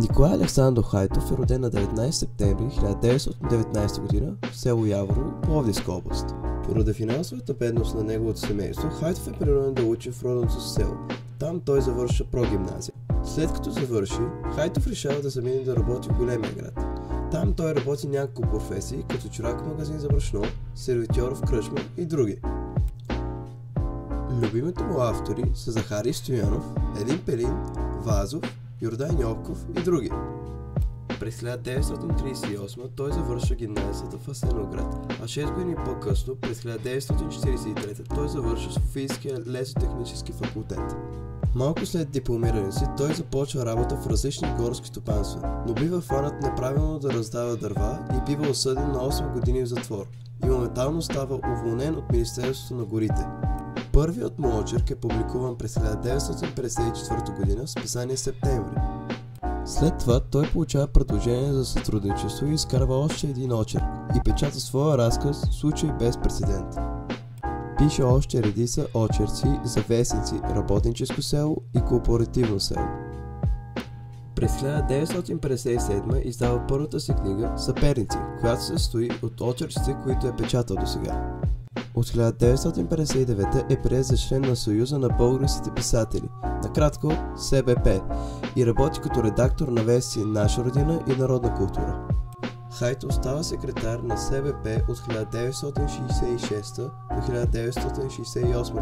Николай Александров Хайтов е роден на 19 септември 1919 г. в село Яворово, Пловдивска област. Поради финансовата бедност на неговото семейство, Хайтов е принуден да учи в родното си село. Там той завършва прогимназия. След като завърши, Хайтов решава да замине да работи в големия град. Там той работи няколко професии, като чорак в магазин за брашно, сервитьор в кръчма и други. Любимите му автори са Захари Стоянов, Елин Пелин, Вазов, Йордан Йовков и други. През 1938 той завършва гимназията в Асеновград, а 6 години по-късно, през 1943 той завършва Софийския лесотехнически факултет. Малко след дипломиране си той започва работа в различни горски стопанства, но бива хванат неправилно да раздава дърва и бива осъден на 8 години в затвор и моментално става уволнен от Министерството на горите. Първият му очерк е публикуван през 1954 г. в списание Септември. След това той получава предложение за сътрудничество и изкарва още един очерк и печата своя разказ "Случай без прецедент". Пише още редица очерци за вестници "Работническо село" и "Кооперативно село". През 1957 издава първата си книга "Съперници", която се състои от очерците, които е печатал досега. От 1959 е приет за член на Съюза на българските писатели, накратко СБП, и работи като редактор на вестници "Наша родина" и "Народна култура". Хайтов става секретар на СБП от 1966 до 1968 г.,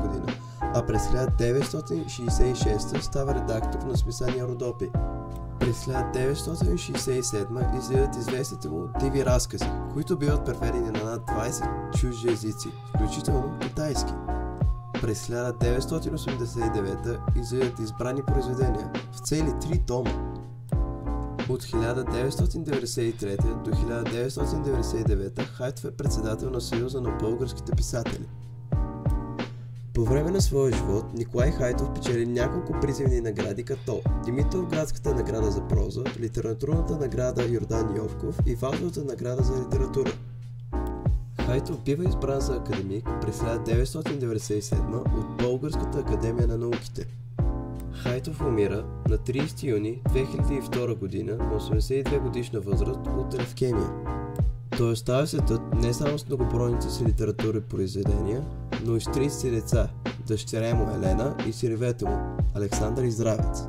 а през 1966 става редактор на списание "Родопи". През 1967 излизат известните му "Диви разкази", които биват преведени на над 20 чужди езици, включително китайски. През 1989 излизат избрани произведения в цели 3 тома. От 1993 до 1999 Хайтов е председател на Съюза на българските писатели. По време на своя живот Николай Хайтов печели няколко призивни награди, като Димитровградската награда за проза, литературната награда Йордан Йовков и Вазовата награда за литература. Хайтов бива избран за академик през 1997 от Българската академия на науките. Хайтов умира на 30 юни 2002 г. на 82 годишна възраст от левкемия. Той оставя светът не само с многобройните си литературни произведения, но и с 30 деца, дъщеря му Елена и синовете му Александър и Здравец.